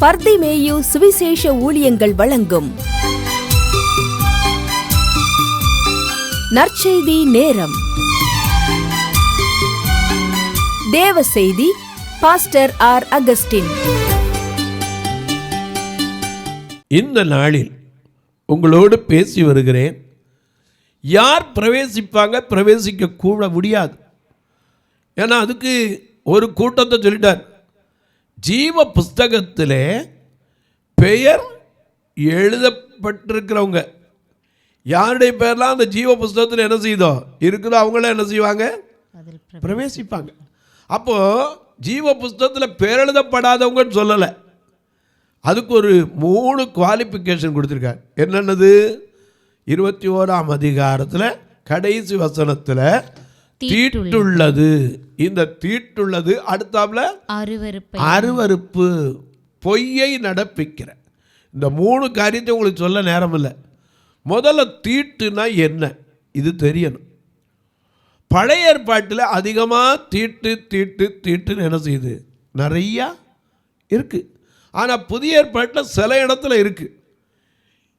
பர்திமேயு சுவிசேஷ ஊழியங்கள் வழங்கும் நற்செய்தி நேரம். தேவ செய்தி பாஸ்டர் ஆர். அகஸ்டின். இந்த நாளில் உங்களோடு பேசி வருகிறேன். யார் பிரவேசிப்பாங்க, பிரவேசிக்க கூட முடியாது. ஏன்னா அதுக்கு ஒரு கூட்டத்தை சொல்லிட்டார். ஜீவ புஸ்தகத்தில் பெயர் எழுதப்பட்டிருக்கிறவங்க யாருடைய பேர்லாம் அந்த ஜீவ புஸ்தகத்தில் என்ன செய்தோ இருக்குதோ அவங்கள என்ன செய்வாங்க, பிரவேசிப்பாங்க. அப்போது ஜீவ புஸ்தகத்தில் பேர் எழுதப்படாதவங்கன்னு சொல்லலை. அதுக்கு ஒரு 3 குவாலிஃபிகேஷன் கொடுத்துருக்கார். என்னென்னது? 21ஆம் அதிகாரத்தில் கடைசி வசனத்தில் தீட்டுள்ளது. இந்த தீட்டுள்ளது அடுத்தாப்புல அருவருப்பு, பொய்யை நடப்பிக்கிற. இந்த 3 காரியத்தை உங்களுக்கு சொல்ல நேரம் இல்லை. முதல்ல தீட்டுனா என்ன, இது தெரியணும். பழைய ஏற்பாட்டில் அதிகமாக தீட்டுன்னு என்ன செய்யுது, நிறையா இருக்குது. ஆனால் புதிய ஏற்பாட்டில் சில இடத்துல இருக்குது.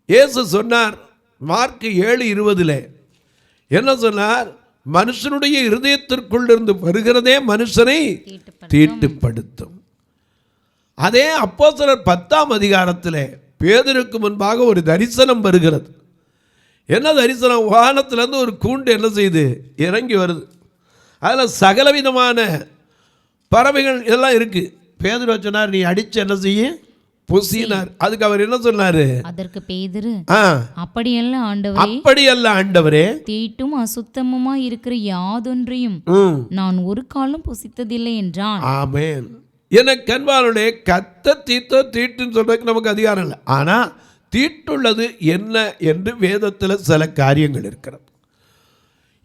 இயேசு சொன்னார் மார்க் 7:20 என்ன சொன்னார்? மனுஷனுடைய இருதயத்திற்குள்ளிருந்து வருகிறதே மனுஷனை தீட்டுப்படுத்தும். அதே அப்போஸ்தலர் 10ஆம் அதிகாரத்தில் பேதுருக்கு முன்பாக ஒரு தரிசனம் வருகிறது. என்ன தரிசனம்? வானத்திலேருந்து ஒரு கூண்டு என்ன செய்யுது, இறங்கி வருது. அதில் சகலவிதமான பறவைகள் எல்லாம் இருக்குது. பேதுரு சொன்னார், நீ அடித்து என்ன செய்ய புசினார். அதுக்கு அவர் என்ன சொன்னாரு? அதற்கு பேதுரு, அப்படியல்ல ஆண்டவரே, தீட்டும் அசுத்தமுமா இருக்கிற யாதொன்றையும் நான் ஒரு காலம் புசித்ததில்லை என்றான். ஆமென். எனக்கு அன்பானவர்களே, கத்த தீட்டுன்னு சொல்றதுக்கு நமக்கு அதிகாரம் இல்லை. ஆனா தீட்டுள்ளது என்ன என்று வேதத்தில் சில காரியங்கள் இருக்கிறது.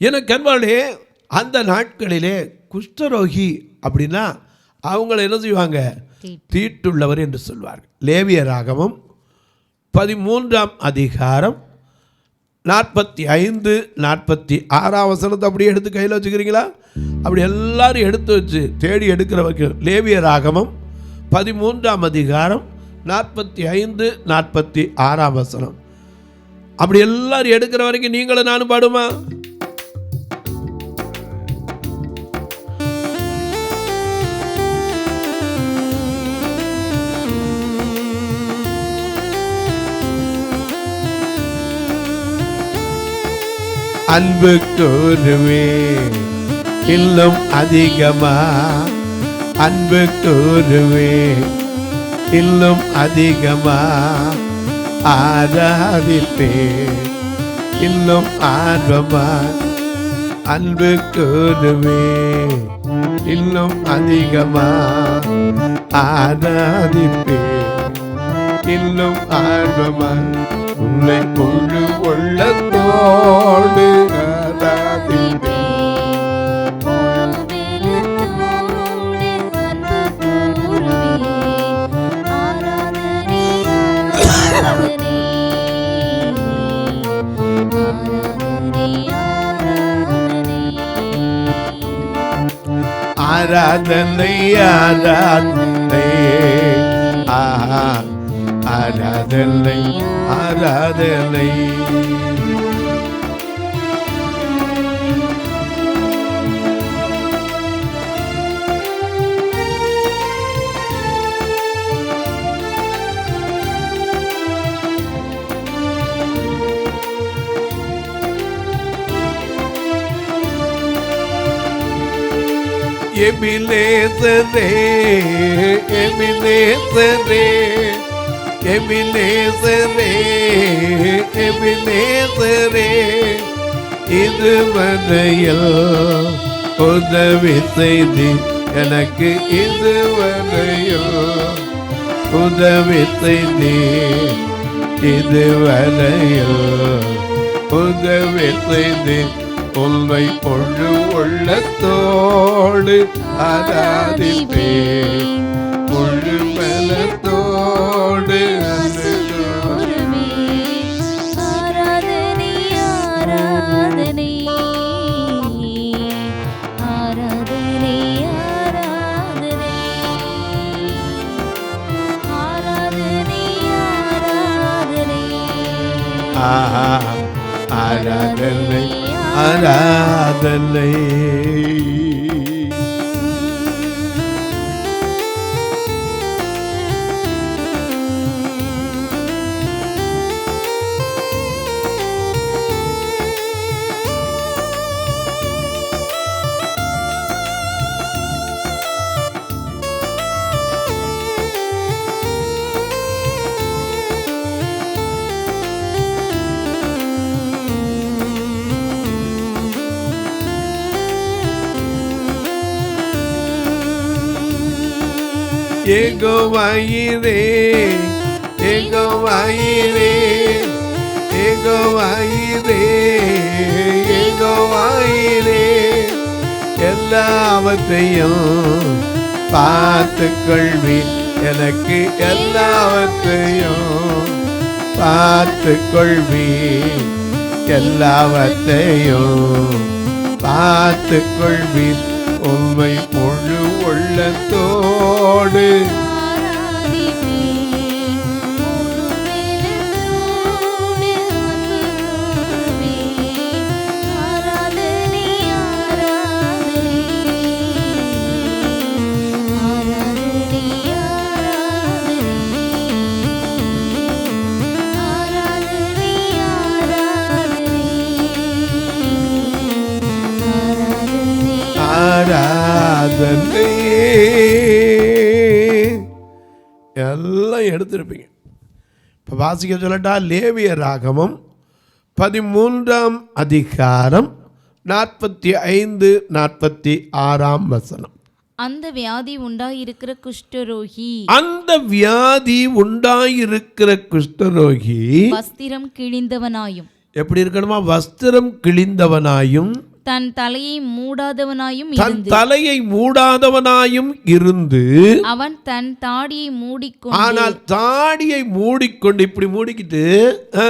எனக்கு அன்பானவர்களே, அந்த நாட்களிலே குஷ்டரோகி அப்படின்னா அவங்கள என்ன செய்வாங்க, தீட்டுள்ளவர் என்று சொல்வார்கள். லேவியராகமம் 13ஆம் அதிகாரம் 45-46 வசனத்தை அப்படியே எடுத்து கையில் வச்சுக்கிறீங்களா? அப்படி எல்லாரும் எடுத்து வச்சு தேடி எடுக்கிற வரைக்கும். லேவியராகமம் 13ஆம் அதிகாரம் 45-46 வசனம். அப்படி எல்லாரும் எடுக்கிற வரைக்கும் நீங்களும் நானும் பாடுமா? அன்பு கூறுவே இன்னும் அதிகமா, அன்பு கூறுவே இன்னும் அதிகமா, ஆராதிப்பே இன்னும் ஆர்வமா, அன்பு கூறுவே இன்னும் அதிகமா, ஆராதிப்பே இன்னும் ஆர்வமா, உன்னை முழு உள்ளத்தோடு ஆராதிப்பே. ஆராதனை ஆராதனை ஆராதனை ஆராதனை. எபினேசரே எபினேசரே எபினேசரே எபினேசரே, இதுவரையில் உதவி செய்தி எனக்கு, இதுவரையில் உதவி செய்தி, இதுவரையில் உதவி செய்தி, உன்னை பொழு உள்ளத்தோடு ஆராதிப்பே, முழு பலத்தோடு ஆராதனை ஆராதனை ஆராதனை ஆராதனை ஆஹா, ஆராதனை ஆராதனை. யெகோவாயிரே, யெகோவாயிரே, யெகோவாயிரே, யெகோவாயிரே, எல்லாவற்றையும் பார்த்துக் கொள்வீர், எனக்கு எல்லாவற்றையும் பார்த்துக் கொள்வீர், எல்லாவற்றையும் பார்த்துக் கொள்வீர், உம்மை முழு உள்ளத்தோடு ஆராதனை எல்லாம் எடுத்திருப்பீங்க. இப்போ வாசிக்க சொல்லட்டா, லேவியராகமம் 13ஆம் அதிகாரம் 45, 46 வசனம். அந்த வியாதி உண்டாயிருக்கிற குஷ்டரோகி, அந்த வியாதி உண்டாயிருக்கிற குஷ்டரோகி வஸ்திரம் கிழிந்தவனாயும், எப்படி இருக்கணுமா? வஸ்திரம் கிழிந்தவனாயும், தன் தலையை மூடாதவனாயும் தன் தலையை மூடாதவனாயும் இருந்து, அவன் தன் தாடியை மூடிக்கொண்டு, ஆனால் தாடியை மூடிக்கொண்டு, இப்படி மூடிக்கிட்டு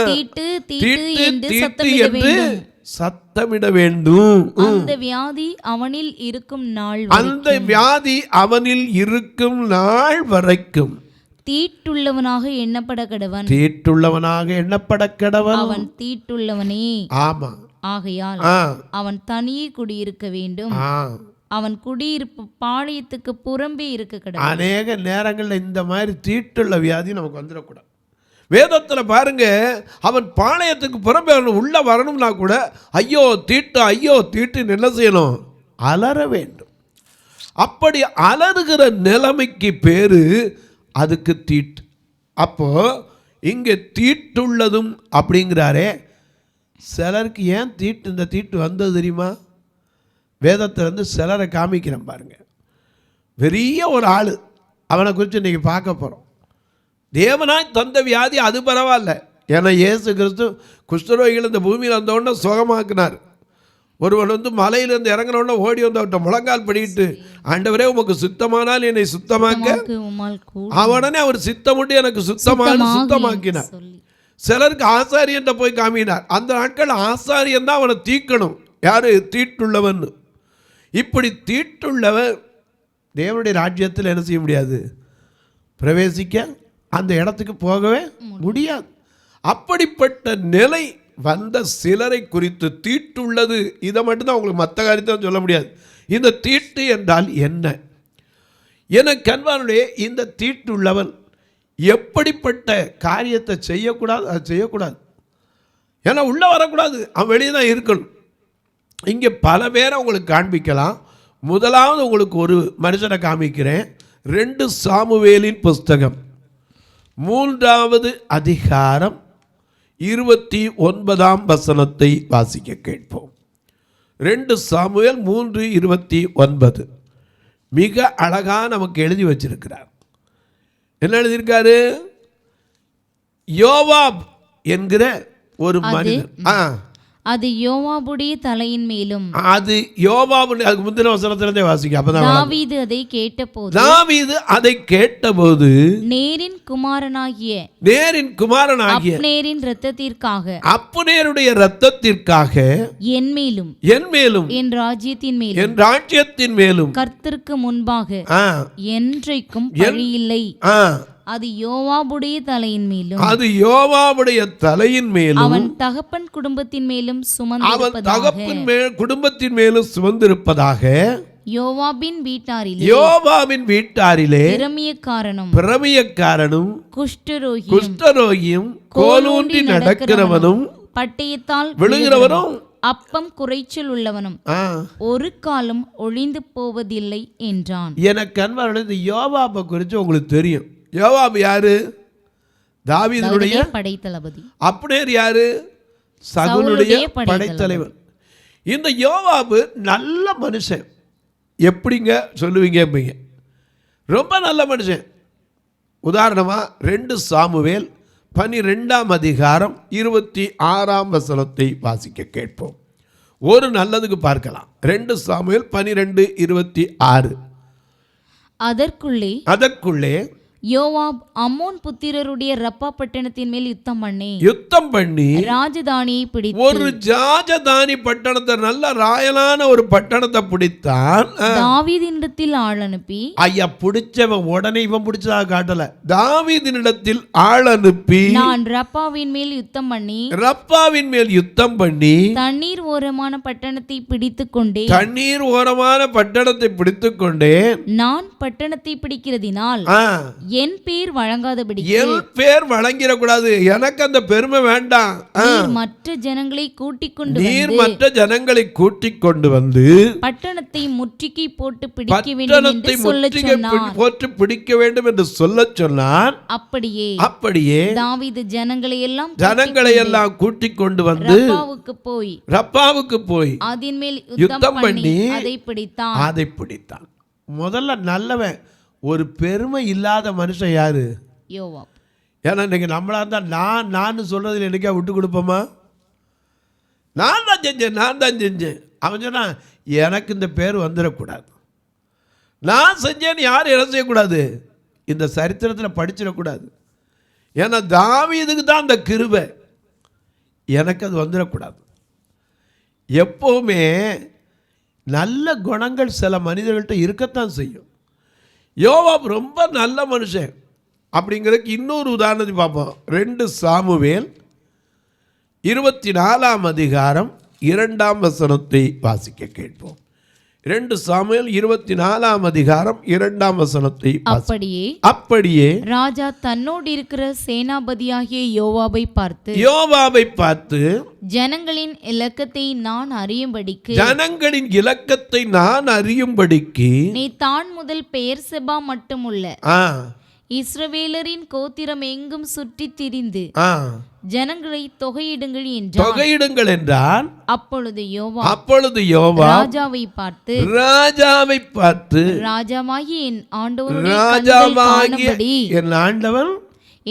தீட்டு தீட்டு தீட்டு என்று தீட்டு சத்தமிட என்று வேண்டும். சத்தமிட வேண்டும். அந்த வியாதி அவனில் இருக்கும் நாள் அந்த வியாதி அவனில் இருக்கும் நாள் வரைக்கும் தீட்டுள்ளவனாக எண்ணப்பட கடவன். தீட்டுள்ளவனாக எண்ணப்பட கடவன். அவன் தீட்டுள்ளவனே. ஆமா. ஆகையால் அவன் தனியே குடியிருக்க வேண்டும். அவன் குடியிருப்பு பாளையத்துக்கு புறம்பே இருக்க கடவன். அநேக நேரங்கள்ல இந்த மாதிரி தீட்டுள்ள வியாதி நமக்கு வந்துடக்கூடாது. வேதத்தில் பாருங்க, அவன் பாளையத்துக்கு புறம்பே உள்ள வரணும்னா கூட ஐயோ தீட்டு ஐயோ தீட்டுன்னு என்ன செய்யணும்? அலற வேண்டும். அப்படி அலறுகிற நிலைமைக்கு பேரு அதுக்கு தீட்டு. அப்போ இங்கே தீட்டுள்ளதும் அப்படிங்கிறாரே, சிலருக்கு ஏன் தீட்டு இந்த தீட்டு வந்தது தெரியுமா? வேதத்திலேருந்து சிலரை காமிக்கிறேன் பாருங்க. பெரிய ஒரு ஆள், அவனை குறித்து இன்றைக்கி பார்க்க போகிறோம். தேவனாய் தந்த வியாதி அது பரவாயில்ல, ஏன்னா இயேசு கிறிஸ்து குஷ்டரோகிகள் இந்த பூமியில் வந்தவுடனே சுகமாக்குனார். ஒருவன் மலையிலிருந்து இறங்கினோடனே ஓடி வந்து அவர்கிட்ட முழங்கால் படிக்கிட்டு, ஆண்டவரே உமக்கு சுத்தமானால் என்னை சுத்தமாக்க, அவனே அவர் சித்தமுட்டு எனக்கு சுத்தமாக்கினார். சிலருக்கு ஆசாரியன்ட்ட போய் காமினார். அந்த நாட்கள் ஆசாரியன் தான் அவனை தீக்கணும். யாரு? தீட்டுள்ளவன். இப்படி தீட்டுள்ளவன் தேவனுடைய ராஜ்யத்தில் என்ன செய்ய முடியாது? பிரவேசிக்க, அந்த இடத்துக்கு போகவே முடியாது. அப்படிப்பட்ட நிலை வந்த சிலரை குறித்து தீட்டுள்ளது, இதை மட்டும்தான் உங்களுக்கு மற்ற காரியத்தை சொல்ல முடியாது. இந்த தீட்டு என்றால் என்ன? என கண்பானுடைய இந்த தீட்டுள்ளவன் எப்படிப்பட்ட காரியத்தை செய்யக்கூடாது? அது செய்யக்கூடாது. ஏன்னா உள்ளே வரக்கூடாது, அவன் வெளியே தான் இருக்கணும். இங்கே பல பேரை உங்களுக்கு காண்பிக்கலாம். முதலாவது உங்களுக்கு ஒரு மனுஷனை காமிக்கிறேன். 2 சாமுவேலின் புஸ்தகம் 3ஆவது அதிகாரம் 29ஆம் வசனத்தை வாசிக்க கேட்போம். 2 சாமுவேல் 3:29 மிக அழகாக நமக்கு எழுதி வச்சிருக்கிறார். என்ன எழுதியிருக்காரு? யோவாப் என்கிற ஒரு மனிதன், அது யோவாபுடைய தலையின் மேலும், அது யோவாபு, அதுக்கு முந்தின வசனத்திலிருந்தே வாசிக்க. அப்பதான் தாவீது அதை கேட்டபோது, தாவீது அதை கேட்டபோது நேரின் குமாரனாகிய அப்னேரின் இரத்தத்திற்காக, அப்னேருடைய இரத்தத்திற்காக என் மேலும் என் ராஜ்யத்தின் மேலும் கர்த்தருக்கு முன்பாக என்றைக்கும் பழி இல்லை. அது யோவாபுடைய தலையின் மேலும் அது யோவாபுடைய தலையின் மேலும் அவன் தகப்பன் குடும்பத்தின் மேலும் அவன் சுமந்திருப்பதாக தகப்பன் குடும்பத்தின் மேலும் சுமந்திருப்பதாக யோவாபின் வீட்டாரிலே யோவாபின் வீட்டாரிலே பிரமியக்காரனும் குஷ்டரோகியும் கோலூன்றி நடக்கிறவனும் பட்டயத்தால் விழுகிறவனும் அப்பம் குறைச்சல் உள்ளவனும் ஒரு காலம் ஒளிந்து போவதில்லை என்றான். எனக்கு அன்பான இந்த யோவாபை குறித்து உங்களுக்கு தெரியும். யோவாப் யாரு? தாவீதுடைய படைத்தளபதி. அப்னேர் யாரு? சவுலுடைய படைத்தலைவர். இந்த யோவாபு நல்ல மனுஷன். எப்படிங்க சொல்லுவீங்க? ரொம்ப நல்ல மனுஷன். உதாரணமா 2 சாமுவேல் 12ஆம் அதிகாரம் 26ஆம் வசனத்தை வாசிக்க கேட்போம். ஒரு நல்லதுக்கு பார்க்கலாம். 2 சாமுவேல் 12:26. அதற்குள்ளே யோவாப் அம்மோன் புத்திரருடைய ரப்பா பட்டணத்தின் மேல் யுத்தம் பண்ணி ராஜதானியை பிடித்து ஒரு ராஜதானி பட்டணத்தை, நல்ல ராயலான ஒரு பட்டணத்தை பிடித்தான். தாவீதினிடத்தில் ஆள் அனுப்பி, ஐயா பிடிச்சவன் உடனே இவன் பிடிச்சதா காட்டல. தாவீதினிடத்தில் ஆள் அனுப்பி நான் ரப்பாவின் மேல் யுத்தம் பண்ணி தண்ணீர் ஓரமான பட்டணத்தை பிடித்துக் கொண்டேன். நான் பட்டணத்தை பிடிக்கிறதினால் என் பேர் வழங்கிடக்கூடாது. எனக்கு அந்த பெருமை வேண்டாம். மற்ற ஜனங்களை கூட்டிக் கொண்டு வந்து பட்டணத்தை முற்றுகை போட்டு பிடிக்க வேண்டும் என்று சொல்ல சொன்னான். அப்படியே தாவீது ஜனங்களை எல்லாம் கூட்டிக் கொண்டு வந்து ரப்பாவுக்கு போய் அதன் மேல் யுத்தம் பண்ணி அதை பிடித்தான். முதல்ல நல்லவன். ஒரு பெருமை இல்லாத மனுஷன் யாரு? யோவாப். ஏன்னா இன்னைக்கு நம்மளா இருந்தால் நான் சொல்றதுல எனக்கா விட்டு கொடுப்போமா? நான் தான் செஞ்சேன். அவன் சொன்னா எனக்கு இந்த பேர் வந்துடக்கூடாது. நான் செஞ்சேன்னு யாரும் என்ன செய்யக்கூடாது? இந்த சரித்திரத்தில் படிச்சிடக்கூடாது. ஏன்னா தாவீதுக்கு தான் அந்த கிருபை. எனக்கு அது வந்துடக்கூடாது. எப்போவுமே நல்ல குணங்கள் சில மனிதர்கள்ட்ட இருக்கத்தான் செய்யும். யோவாப் ரொம்ப நல்ல மனுஷன். அப்படிங்கிறதுக்கு இன்னொரு உதாரணத்தை பார்ப்போம். 2 சாமுவேல் 24ஆம் அதிகாரம் 2ஆம் வசனத்தை வாசிக்க கேட்போம். 2 சாமுவேல் 24ஆம் அதிகாரம் 2ஆம் வசனத்தை. அப்படியே ராஜா தன்னோடு இருக்கிற சேனாபதியாகிய யோவாபை பார்த்து ஜனங்களின் இலக்கத்தை நான் அறியும்படிக்கு நீ தான் முதல் பெயர்செபா மட்டுமுள்ள இஸ்ரவேலரின் கோத்திரம் எங்கும் சுற்றி திரிந்து ஜனங்களை தொகையிடுங்கள் என்றான். அப்பொழுது யோவாப் ராஜாவை பார்த்து ராஜாவாகிய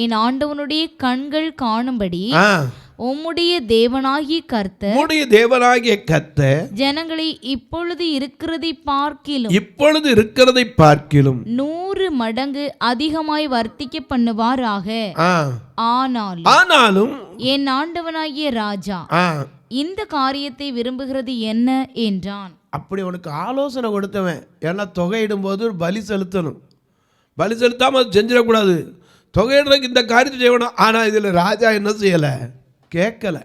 என் ஆண்டவனுடைய கண்கள் காணும்படி உம்முடைய தேவனாகிய கர்த்தர் ஜனங்களை இப்பொழுது இருக்கிறதை பார்க்கிலும் 100 மடங்கு அதிகமாய் வர்த்திக்க பண்ணுவாராக. ஆனாலும் என் ஆண்டவனாகிய ராஜா இந்த காரியத்தை விரும்புகிறது என்ன என்றான். அப்படி உனக்கு ஆலோசனை கொடுத்தவன். ஏன்னா தொகையிடும் போது பலி செலுத்தணும். பலி செலுத்தாம அது செஞ்சிடக்கூடாது. தொகையிடுறதுக்கு இந்த காரியத்தை செய்யணும். ஆனால் இதில் ராஜா என்ன செய்யலை? கேட்கல.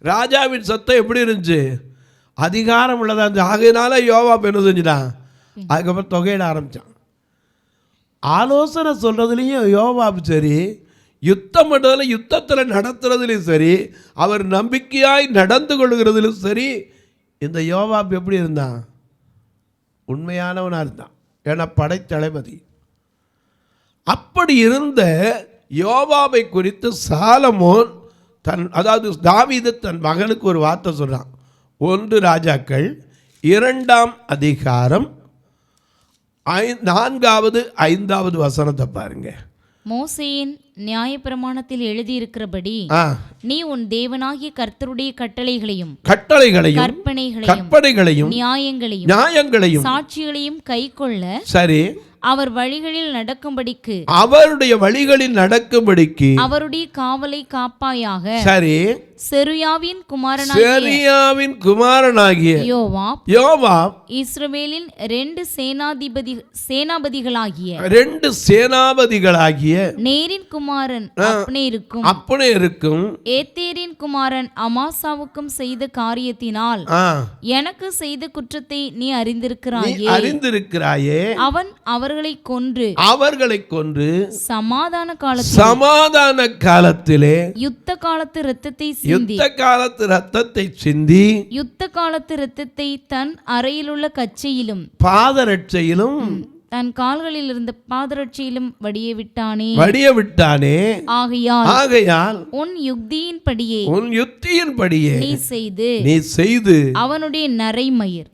ராஜாவின் சத்தம் எப்படி இருந்துச்சு? அதிகாரம் உள்ளதா இருந்துச்சு. ஆகையினால யோவாப் என்ன செஞ்சிட்டான்? அதுக்கப்புறம் தொகையிட ஆரம்பித்தான். ஆலோசனை சொல்கிறதுலையும் யோவாப் சரி, யுத்தம் பண்ணுறதுல யுத்தத்தில் நடத்துறதுலையும் சரி, அவர் நம்பிக்கையாய் நடந்து கொள்கிறதுலும் சரி, இந்த யோவாப் எப்படி இருந்தான்? உண்மையானவனாக இருந்தான். ஏன்னா படைத்தளபதி. அப்படி இருந்த யோவாபை குறித்து சாலமோன் அதாவது தாவீது தன் மகனுக்கு ஒரு வார்த்தை சொல்கிறான். 1 ராஜாக்கள் 2ஆம் அதிகாரம் 4வது 5வது வசனத்தை பாருங்க. மோசேயின் நியாயப்பிரமாணத்தில் எழுதியிருக்கிறபடி நீ உன் தேவனாகிய கர்த்தருடைய கட்டளைகளையும் கற்பனைகளையும் நியாயங்களையும் சாட்சிகளையும் கைக்கொள்ள சரி அவர் வழிகளில் நடக்கும்படிக்கு அவருடைய வழிகளில் நடக்கும்படிக்கு அவருடைய காவலை காப்பாயாக. சரி, செருயாவின் குமாரனாகிய யோவாப் இஸ்ரவேலின் 2 சேனாபதிகளாகிய நேரின் குமாரன் அப்னேருக்கும் ஏத்தேரின் குமாரன் அமாசாவுக்கும் செய்த காரியத்தினால் எனக்கு செய்த குற்றத்தை நீ அறிந்திருக்கிறாயே. அவன் அவர்களை கொன்று சமாதான காலத்திலே யுத்த காலத்து இரத்தத்தை சிந்தி யுத்த காலத்து இரத்தத்தை தன் அறையிலுள்ள கச்சையிலும் பாதரட்சையிலும் தன் கால்களில் இருந்த பாதரட்சையிலும் வடிய விட்டானே. ஆகையால் உன் யுக்தியின்படியே நீ செய்து அவனுடைய நரைமயிர்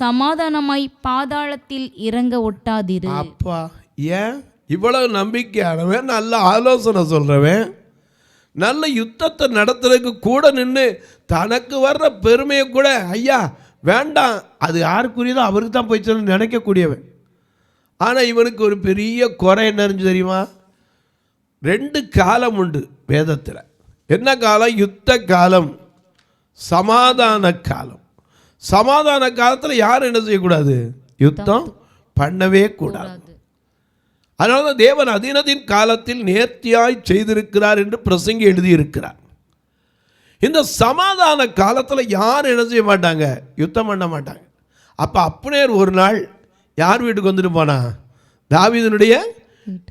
சமாதானமாய் பாதாளத்தில் இறங்க ஒட்டாதிரு. அப்பா, ஏன் இவ்வளவு நம்பிக்கையானவன், நல்ல ஆலோசனை சொல்றவன், நல்ல யுத்தத்தை நடத்துறதுக்கு கூட நின்று தனக்கு வர்ற பெருமையை கூட ஐயா வேண்டாம், அது யாருக்குரியதோ அவருக்கு தான் போய் நினைக்கக்கூடியவன். ஆனால் இவனுக்கு ஒரு பெரிய குறை என்னன்னு தெரியுமா? 2 காலம் உண்டு வேதத்தில். என்ன காலம்? யுத்த காலம், சமாதான காலம். சமாதான காலத்தில் யாரும் என்ன செய்யக்கூடாது? யுத்தம் பண்ணவே கூடாது. அதனால தான் தேவன் அதினதின் காலத்தில் நேர்த்தியாய் செய்திருக்கிறார் என்று பிரசங்கி எழுதியிருக்கிறார். இந்த சமாதான காலத்தில் யாரும் என்ன செய்ய மாட்டாங்க? யுத்தம் பண்ண மாட்டாங்க. அப்போ அப்னேர் ஒரு நாள் யார் வீட்டுக்கு வந்துட்டு போனா? தாவீதுனுடைய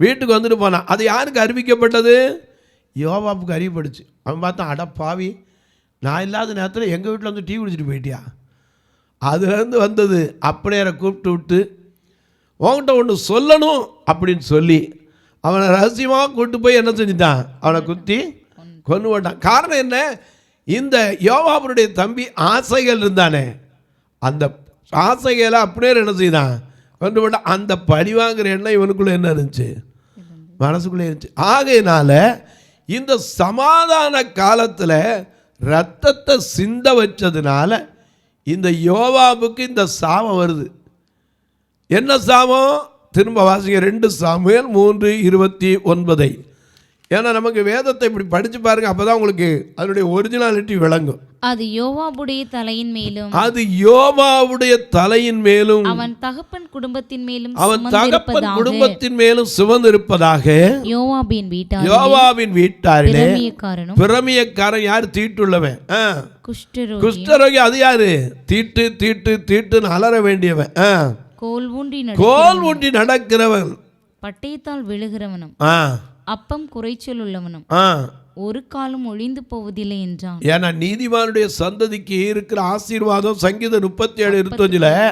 வீட்டுக்கு வந்துட்டு போனான். அது யாருக்கு அறிவிக்கப்பட்டது? யோவாப்புக்கு அறிவிப்படுச்சு. அவன் பார்த்தான், அட பாவி, நான் இல்லாத நேரத்தில் எங்கள் வீட்டில் வந்து டீ குடிச்சிட்டு போயிட்டியா? அதுலேருந்து வந்தது. அப்னேரை கூப்பிட்டு விட்டு உங்கள்கிட்ட ஒன்று சொல்லணும் அப்படின்னு சொல்லி அவனை ரகசியமாக கூப்பிட்டு போய் என்ன செஞ்சுட்டான்? அவனை குத்தி கொண்டு போட்டான். காரணம் என்ன? இந்த யோவாபுடைய தம்பி ஆசைகள் இருந்தானே, அந்த ஆசைகளை அப்னேர் என்ன செய்தான்? கொண்டு போட்டான். அந்த பழி வாங்குற எண்ணம் இவனுக்குள்ளே என்ன இருந்துச்சு? மனசுக்குள்ளே இருந்துச்சு. ஆகையினால இந்த சமாதான காலத்தில் ரத்தத்தை சிந்த வச்சதுனால இந்த யோவாபுக்கு இந்த சாபம் வருது. என்ன சாபம்? திரும்ப வாசிங்க 2 சாமுவேல் 3:29. ஏன்னா நமக்கு வேதத்தை இப்படி படிச்சு பாருங்க, அப்பதான் உங்களுக்கு அதனுடைய ஒரிஜினாலிட்டி விளங்கும். அது யோவாபுடைய தலையின் மேலும் அவன் தகப்பன் குடும்பத்தின் மேலும் சுமந்திருப்பதாக யோவாபின் வீட்டாரிலே பிரமியக்காரன் யார்? தீட்டுள்ளவன், குஷ்டரோகி. அது யாரு? தீட்டுன்னு அலற வேண்டியவன், கோல் ஊன்றி நடக்கிறவன், பட்டயத்தால் விழுகிறவனும், அப்பம் குறைச்சல் உள்ளவனும் ஒரு காலம் ஒழிந்து போவதில்லை என்றான். ஏன்னா நீதிமானுடைய சந்ததிக்கு இருக்கிற ஆசீர்வாதம் சங்கீதம் 37:25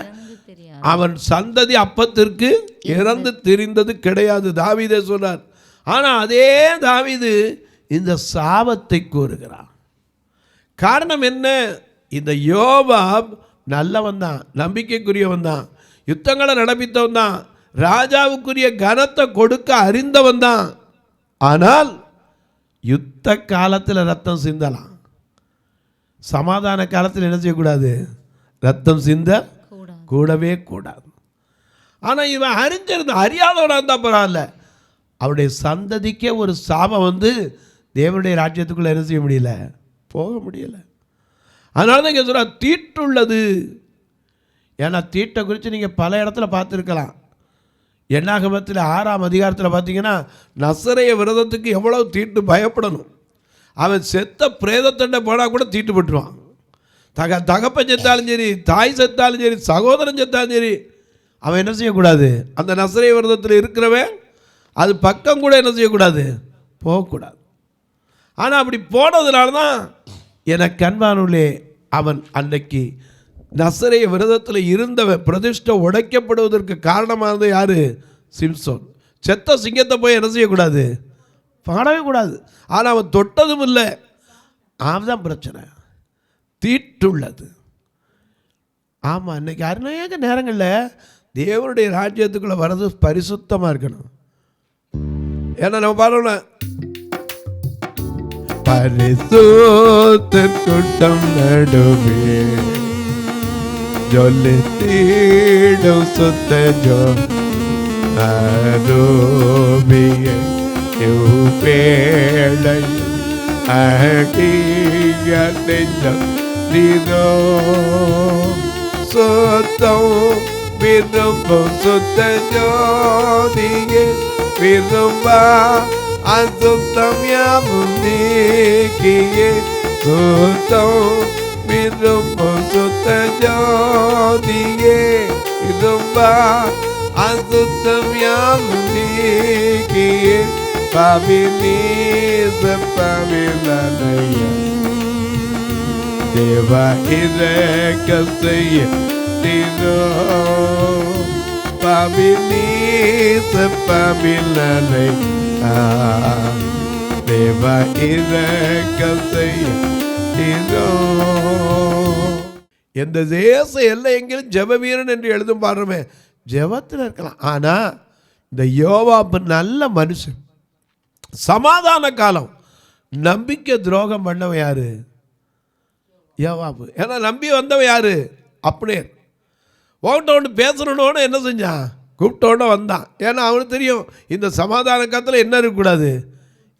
அவன் சந்ததி அப்பத்திற்கு இறந்து தெரிந்தது கிடையாது தாவீதே சொன்னார். ஆனால் அதே தாவீது இந்த சாபத்தை கூறுகிறான். காரணம் என்ன? இந்த யோவாப் நல்லவன் தான், நம்பிக்கைக்குரியவன் தான், யுத்தங்களை நடப்பித்தவன் தான், ராஜாவுக்குரிய கனத்தை கொடுக்க அறிந்தவன் தான். ஆனால் யுத்த காலத்தில் ரத்தம் சிந்தலாம், சமாதான காலத்தில் என்ன செய்யக்கூடாது? ரத்தம் சிந்த கூடவே கூடாது. ஆனால் இவன் அறியாதவனாக இருந்தால் பரவாயில்ல, அவருடைய சந்ததிக்கே ஒரு சாபம் வந்து தேவனுடைய ராஜ்யத்துக்குள்ளே என்ன செய்ய முடியல? போக முடியல. அதனால தான் இங்கே சொல்ற தீட்டுள்ளது. ஏன்னா தீட்டை குறித்து நீங்கள் பல இடத்துல பார்த்துருக்கலாம். என்னாகமத்தில் 6ஆம் அதிகாரத்தில் பார்த்தீங்கன்னா நசரேய விரதத்துக்கு எவ்வளவு தீட்டு பயப்படணும். அவன் செத்த பிரேதத்தண்டை போனால் கூட தீட்டுப்பட்டுருவான். தகப்பன் செத்தாலும் சரி, தாய் செத்தாலும் சரி, சகோதரன் செத்தாலும் சரி, அவன் என்ன செய்யக்கூடாது? அந்த நசரேய விரதத்தில் இருக்கிறவன் அது பக்கம் கூட என்ன செய்யக்கூடாது? போகக்கூடாது. ஆனால் அப்படி போனதுனால தான் எனக்கு அன்பானுள்ளே அவன் அன்னைக்கு நசரேய விரதத்தில் இருந்தவன் பிரதிஷ்டை உடைக்கப்படுவதற்கு காரணமானது யாரு? சிம்சோன். செத்த சிங்கத்தை போய் என்ன செய்யக்கூடாது? பாடவே கூடாது. ஆனால் அவன் தொட்டதும் இல்லை. அதுதான் பிரச்சனை, தீட்டுள்ளது. ஆமாம், இன்னைக்கு அநேக நேரங்களில் தேவனுடைய ராஜ்யத்துக்குள்ளே வர்றது பரிசுத்தமாக இருக்கணும். ஏன்னா நம்ம பாருங்க, பரிசுத்த கூட்டம் நடுவே ஜொலித்திடும் சுத்த ஜோ அருமிய வேளையில் அடிய நெஞ்சம் நீதோ சுத்தம் விரும்பும் சுத்த ஜோதியே விரும்பா அசுத்தம் யாவும் நீக்கியே சுத்தம் விரும்பும் சுத்த ஜோதியே விரும்பா அசுத்தம் யாவும் நீக்கியே பவிநீச பவிலனைய தேவ இரக்க செய்ய நீதோ பவிநீச பவிலனை தேவ இரக்க செய்ய நீதோ. எந்த தேச எல்லை எங்கிலும் ஜெப வீரன் என்று எழுதும் பாருமே, ஜெபத்தில் இருக்கலாம். ஆனா இந்த யோவாபு நல்ல மனுஷன், சமாதான காலம். நம்பிக்கை துரோகம் பண்ணவன் யாரு? யோவாபு. ஏன்னா நம்பி வந்தவன் யாரு? அப்னேர். ஒன்று பேசணுன்னு என்ன செஞ்சான்? கூப்பிட்டோன்னு வந்தான். ஏன்னா அவனுக்கு தெரியும் இந்த சமாதான காலத்தில் என்ன இருக்கக்கூடாது,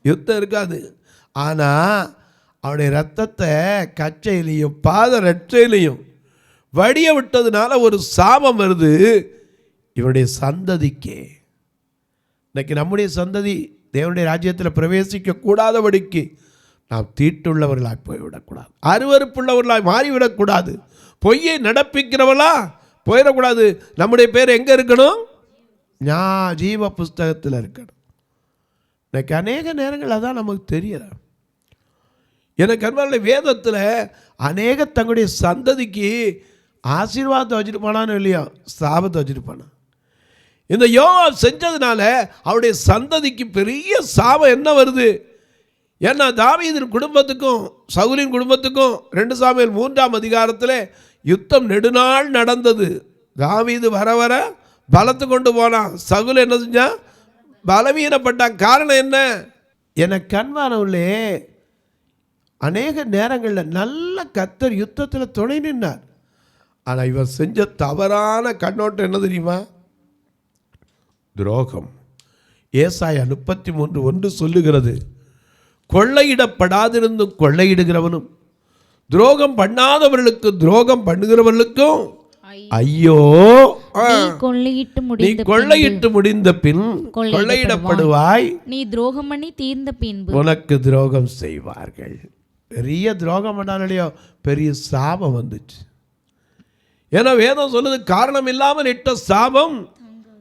யுத்தம் இருக்காது. ஆனால் அவனுடைய ரத்தத்தை கச்சையிலையும் பாத ரட்சையிலையும் வடிய விட்டதுனால ஒரு சாபம் வருது இவனுடைய சந்ததிக்கு. இன்னைக்கு நம்முடைய சந்ததி தேவனுடைய ராஜ்யத்தில் பிரவேசிக்க கூடாதபடிக்கு நாம் தீட்டுள்ளவர்களாய் போய்விடக்கூடாது, அருவருப்புள்ளவர்களாய் மாறிவிடக்கூடாது, பொய்யை நடப்பிக்கிறவளா போயிடக்கூடாது. நம்முடைய பேர் எங்கே இருக்கணும்? ஜீவ புஸ்தகத்தில் இருக்கணும். இன்னைக்கு அநேக நேரங்கள் அதான் நமக்கு தெரியல. எனக்கு அன்பான வேதத்தில் அநேக தங்களுடைய சந்ததிக்கு ஆசீர்வாதத்தை வச்சுட்டு போனான்னு இல்லையா, சாபத்தை வச்சுட்டு போனான். இந்த யோவாப் செஞ்சதுனால அவருடைய சந்ததிக்கு பெரிய சாபம் என்ன வருது? ஏன்னா தாவீதின் குடும்பத்துக்கும் சவுலின் குடும்பத்துக்கும் 2 சாமுவேல் 3ஆம் அதிகாரத்தில் யுத்தம் நெடுநாள் நடந்தது. தாவீது வர வர பலத்து கொண்டு போனான், சவுல் என்ன செஞ்சான்? பலவீனப்பட்டான். காரணம் என்ன? எனக்கு அன்பானவர்களே, அநேக நேரங்களில் நல்ல கர்த்தர் யுத்தத்தில் துணை நின்றார். ஆனால் இவர் செஞ்ச தவறான கண்ணோட்டம் என்ன தெரியுமா? துரோகம். ஏசாயா 33:1 சொல்லுகிறது, கொள்ளையிடப்படாதிருந்தும் கொள்ளையிடுகிறவனும் துரோகம் பண்ணாதவர்களுக்கு துரோகம் பண்ணுகிறவர்களுக்கும் ஐயோ, நீ கொள்ளையிட்டு முடிந்த பின் கொள்ளையிடப்படுவாய், நீ துரோகம் பண்ணி தீர்ந்த பின்பு உனக்கு துரோகம் செய்வார்கள். பெரிய துரோகம் பண்ணாலையோ பெரிய சாபம் வந்துச்சு. ஏன்னா வேதம் சொல்லுது, காரணம் இல்லாமல் இட்ட சாபம்.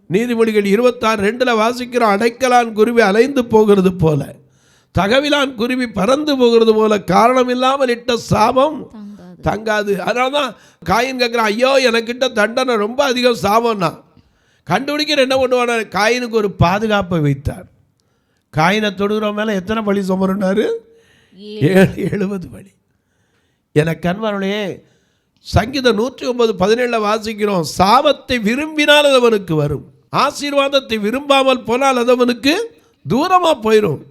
நீதிமொழிகள் 26:2 வாசிக்கிறோம், அடைக்கலான் குருவி அலைந்து போகிறது போல, தகவிலான் குருவி பறந்து போகிறது போல, காரணம் இல்லாமல் இட்ட சாபம் தங்காது. அதனால தான் காயின் கேட்குறான், ஐயோ எனக்கிட்ட தண்டனை ரொம்ப அதிகம், சாபம்னா. கண்டுபிடிக்கிற என்ன பண்ணுவான? காயினுக்கு ஒரு பாதுகாப்பை வைத்தார். காயினை தொடுகிற மேலே எத்தனை பழி சுமருனாரு? 70 பழி. எனக்கு அன்பானவர்களே, சங்கீதம் 109:17 வாசிக்கிறோம், சாபத்தை விரும்பினால் அது அவனுக்கு வரும், ஆசீர்வாதத்தை விரும்பாமல் போனால் அது அவனுக்கு தூரமாக போயிடும்.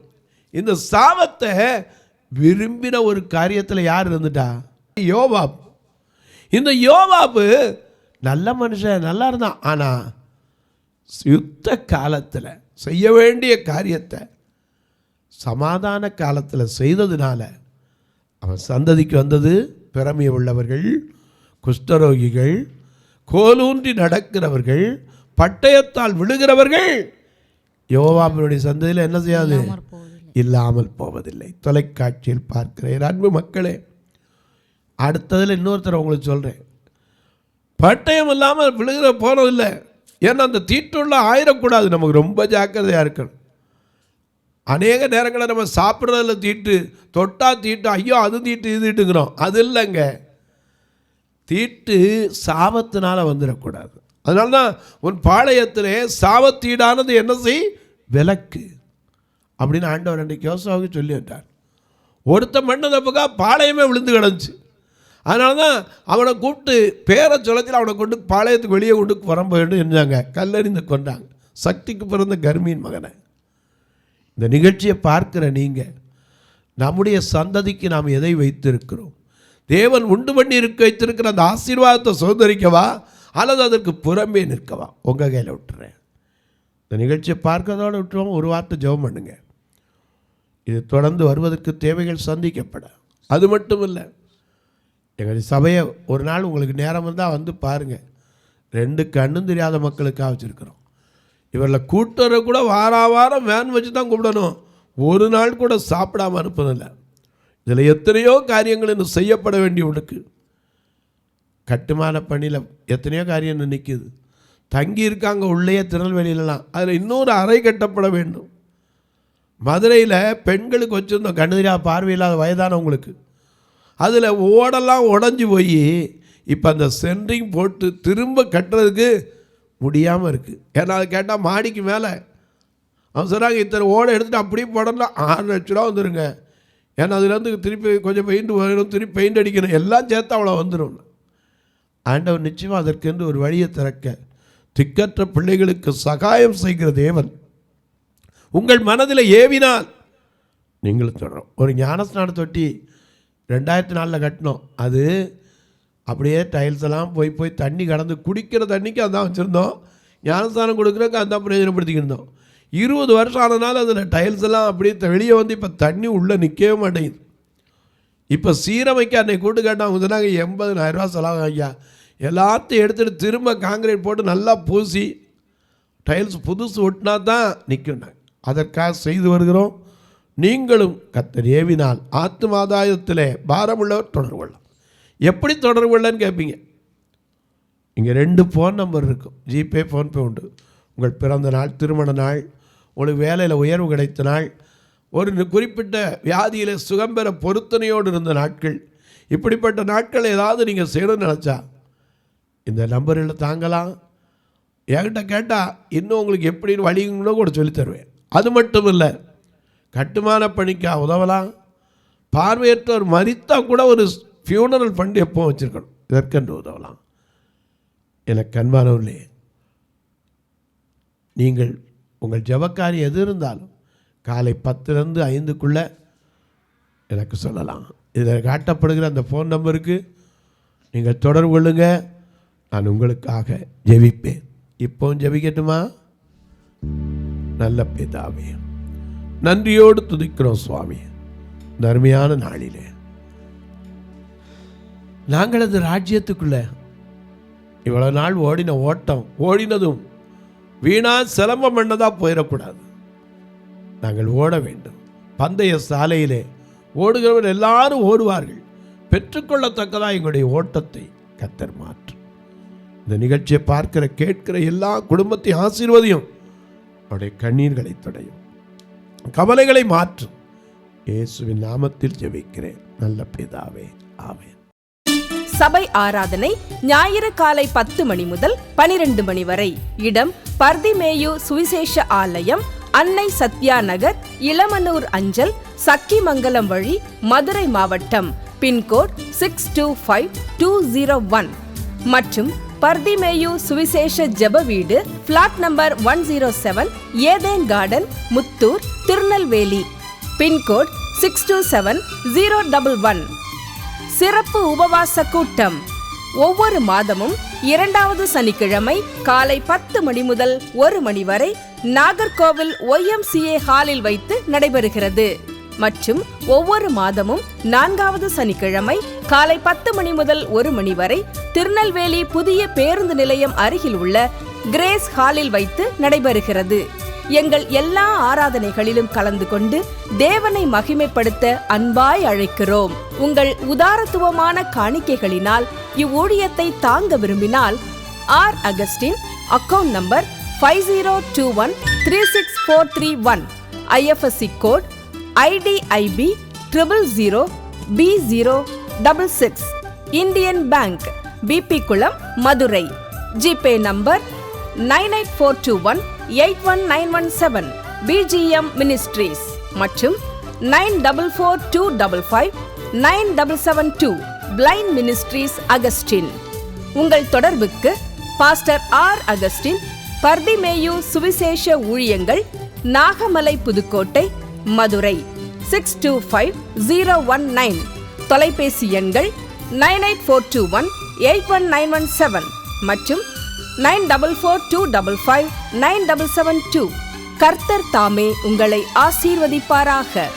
இந்த சாபத்தை விரும்பின ஒரு காரியத்தில் யார் இருந்துட்டா? யோவாப். இந்த யோவாப் நல்ல மனுஷன், நல்லா இருந்தான். ஆனால் யுத்த காலத்தில் செய்ய வேண்டிய காரியத்தை சமாதான காலத்தில் செய்ததுனால அவன் சந்ததிக்கு வந்தது பிறமை உள்ளவர்கள், குஷ்டரோகிகள், கோலூன்றி நடக்கிறவர்கள், பட்டயத்தால் விழுகிறவர்கள். யோவாபினுடைய சந்ததியில் என்ன செய்யாது? இல்லாமல் போவதில்லை. தொலைக்காட்சியில் பார்க்கிறேன் அன்பு மக்களே. அடுத்ததில் இன்னொருத்தர் உங்களுக்கு சொல்கிறேன், பட்டயம் இல்லாமல் விழுகிற போனதில்லை. ஏன்னா அந்த தீட்டுள்ள ஆயிடக்கூடாது. நமக்கு ரொம்ப ஜாக்கிரதையாக இருக்கணும். அநேக நேரங்களில் நம்ம சாப்பிட்றதுல தீட்டு, தொட்டா தீட்டு, ஐயோ அது தீட்டு இது தீட்டுங்கிறோம். அது இல்லைங்க, தீட்டு சாபத்தினால் வந்துடக்கூடாது. அதனால தான் உன் பாளையத்திலே சாபத்தீடானது என்ன செய்? விலக்கு அப்படின்னு ஆண்டவர் அன்றைக்கு யோசுவாவுக்கு சொல்லி விட்டார். ஒருத்த மண்ணு தப்புக்காக பாளையமே விழுந்து கிடந்துச்சு. அதனால தான் அவனை கூப்பிட்டு பேரை சொல்லத்தில் அவனை கொண்டு பாளையத்துக்கு வெளியே கொண்டு புறம்ப வேண்டும் என்றாங்க. கல்லறிந்து கொண்டாங்க சக்திக்கு பிறந்த கர்மியின் மகனை. இந்த நிகழ்ச்சியை பார்க்கிற நீங்கள், நம்முடைய சந்ததிக்கு நாம் எதை வைத்திருக்கிறோம்? தேவன் உண்டு பண்ணி வைத்திருக்கிற அந்த ஆசீர்வாதத்தை சுதந்திரிக்கவா அல்லது அதற்கு புறம்பே நிற்கவா? உங்கள் கையில் விட்டுறேன். இந்த நிகழ்ச்சியை பார்க்கறதோடு விட்டுருவோம். ஒரு வார்த்தை ஜெபம் பண்ணுங்க. இது தொடர்ந்து வருவதற்கு தேவைகள் சந்திக்கப்பட. அது மட்டும் இல்லை, எங்கள் சபையை ஒரு நாள் உங்களுக்கு நேரம் இருந்தால் வந்து பாருங்கள். 2 கண்ணும் தெரியாத மக்களுக்காக வச்சுருக்கிறோம். இவரில் கூட்டுறவு கூட வாரம் வேன் வச்சு தான் கூப்பிடணும். ஒரு நாள் கூட சாப்பிடாமல் அனுப்புதில்லை. இதில் எத்தனையோ காரியங்கள் இன்னும் செய்யப்பட வேண்டியவனுக்கு. கட்டுமான பணியில் எத்தனையோ காரியம் நிற்கிது. தங்கி இருக்காங்க உள்ளே திருநெல்வேலியிலலாம். அதில் இன்னொரு அறை கட்டப்பட வேண்டும். மதுரையில் பெண்களுக்கு வச்சுருந்தோம், கண்ணு தெரியாத பார்வையில்லாத வயதானவங்களுக்கு. அதில் ஓடெல்லாம் உடஞ்சி போய் இப்போ அந்த சென்ட்ரிங் போட்டு திரும்ப கட்டுறதுக்கு முடியாமல் இருக்குது. ஏன்னா அது கேட்டால் மாடிக்கு மேலே அவன் சொன்னாங்க, இத்தனை ஓடை எடுத்துகிட்டு அப்படியே போடலாம் 6 லட்ச ரூபா வந்துடுங்க. ஏன்னா அதுலேருந்து திருப்பி கொஞ்சம் பெயிண்ட் வரும், திருப்பி பெயிண்ட் அடிக்கணும், எல்லாம் சேர்த்து அவ்வளோ வந்துடும். ஆண்டவர் நிச்சயமாக அதற்கென்று ஒரு வழியை திறக்க, திக்கற்ற பிள்ளைகளுக்கு சகாயம் செய்கிற தேவன் உங்கள் மனதில் ஏவினால் நீங்களும் தொடரும். ஒரு ஞானஸ்நான தொட்டி 2004 கட்டினோம். அது அப்படியே டைல்ஸ் எல்லாம் போய் தண்ணி கடந்து குடிக்கிற தண்ணிக்கு அதான் வச்சுருந்தோம். ஞானஸ்தானம் கொடுக்குறதுக்கு அதான் பிரயோஜனப்படுத்திக்கிருந்தோம். 20 வருஷம் ஆனதுனால அதில் டைல்ஸ் எல்லாம் அப்படியே வெளியே வந்து இப்போ தண்ணி உள்ளே நிற்கவே மாட்டேங்குது. இப்போ சீரமைக்க அன்னைக்கு கூட்டு கேட்டால் சொன்னாங்க 80,000 ரூபா செலவு ஐயா. எல்லாத்தையும் எடுத்துகிட்டு திரும்ப காங்கிரீட் போட்டு நல்லா பூசி டைல்ஸ் புதுசு ஒட்டினா தான் நிற்கும். அதற்காக செய்து வருகிறோம். நீங்களும் கர்த்தர் ஏவினால் ஆத்துமாதாயத்திலே பாரமுள்ளவர் தொடர்பு கொள்ளலாம். எப்படி தொடர்பு கொள்ளன்னு கேட்பீங்க. இங்கே 2 ஃபோன் நம்பர் இருக்கும். ஜிபே, ஃபோன்பே உண்டு. உங்கள் பிறந்த நாள், திருமண நாள், உங்களுக்கு வேலையில் உயர்வு கிடைத்த நாள், ஒரு குறிப்பிட்ட வியாதியில் சுகம்பெற பொருத்தனையோடு இருந்த நாட்கள், இப்படிப்பட்ட நாட்கள் ஏதாவது நீங்கள் செய்யணும்னு நினச்சா இந்த நம்பரில் தாங்கலாம். என்கிட்ட கேட்டால் இன்னும் உங்களுக்கு எப்படின்னு வழிங்களோ கூட சொல்லித்தருவேன். அது மட்டும் இல்லை, கட்டுமான பணிக்கா உதவலாம். பார்வையற்றவர் மரித்தா கூட ஒரு ஃபியூனரல் ஃபண்ட் எப்போ வச்சுருக்கணும், இதற்கென்று உதவலாம். எனக்கு அன்பானவர்களே, நீங்கள் உங்கள் ஜெபக்காரி எது இருந்தாலும் காலை 10லேருந்து 5க்குள்ளே எனக்கு சொல்லலாம். இதில் காட்டப்படுகிற அந்த ஃபோன் நம்பருக்கு நீங்கள் தொடர்பு கொள்ளுங்க. நான் உங்களுக்காக ஜெபிப்பேன். இப்போவும் ஜெபிக்கட்டுமா? நல்ல பிதாவே, நன்றியோடு துதிக்கிறோம் சுவாமி. இந்த அருமையான நாளிலே நாங்களது ராஜ்யத்துக்குள்ள இவ்வளவு நாள் ஓடின ஓட்டம், ஓடினதும் வீணா சிலம்பம் பண்ணதாக போயிடக்கூடாது. நாங்கள் ஓட வேண்டும். பந்தய சாலையிலே ஓடுகிறவர் எல்லாரும் ஓடுவார்கள். பெற்றுக்கொள்ளத்தக்கதாக எங்களுடைய ஓட்டத்தை கர்த்தர் மாற்றும். இந்த நிகழ்ச்சியை பார்க்கிற கேட்கிற எல்லா குடும்பத்தை ஆசீர்வதியும். அவருடைய கண்ணீர்களை தொடையும், கவலைகளை மாற்றும். இயேசுவின் நாமத்தில் ஜெபிக்கிறேன் நல்ல பிதாவே, ஆமென். சபை ஆராதனை ஞாயிறு காலை 10 மணி முதல் 12 மணி வரை. இடம் பர்திமேயு சுவிசேஷ ஆலயம், அன்னை சத்யா நகர், இளமனூர் அஞ்சல், சக்கிமங்கலம் வழி, மதுரை மாவட்டம். பின்கோட் 625201 மற்றும் பர்திமேயு சுவிசேஷ ஜெப வீடு, flat number 107, Eden garden, Muthur, Tirunelveli. Pincode 627011. சிறப்பு உபவாச கூட்டம் ஒவ்வொரு மாதமும் 2வது சனிக்கிழமை காலை 10 மணி முதல் 1 மணி வரை நாகர்கோவில் YMCA ஹாலில் வைத்து நடைபெறுகிறது. மற்றும் ஒவ்வொரு மாதமும் 4வது சனிக்கிழமை காலை 10 மணி முதல் 1 மணி வரை திருநெல்வேலி புதிய பேருந்து நிலையம் அருகில் உள்ள கிரேஸ் ஹாலில் வைத்து நடைபெறுகிறது. எங்கள் எல்லா ஆராதனைகளிலும் கலந்து கொண்டு தேவனை மகிமைப்படுத்த அன்பாய் அழைக்கிறோம். உங்கள் உதாரத்துவமான காணிக்கைகளினால் இவ்வூழியத்தை தாங்க விரும்பினால் R. Augustine, account number 5021364331, IFSC code IDIB 000B066, Indian bank, BP Kulam, Madurai. GPay number 9842181917, BGM ministries மற்றும் 9442559772, பிளைண்ட் மினிஸ்ட்ரீஸ் அகஸ்டின். உங்கள் தொடர்புக்கு பாஸ்டர் R. அகஸ்டின், பர்திமேயு சுவிசேஷ ஊழியங்கள், நாகமலை, புதுக்கோட்டை, மதுரை 625019. தொலைபேசி எண்கள் 9842181917 மற்றும் 9442559772. கர்த்தர் தாமே உங்களை ஆசீர்வதிப்பாராக.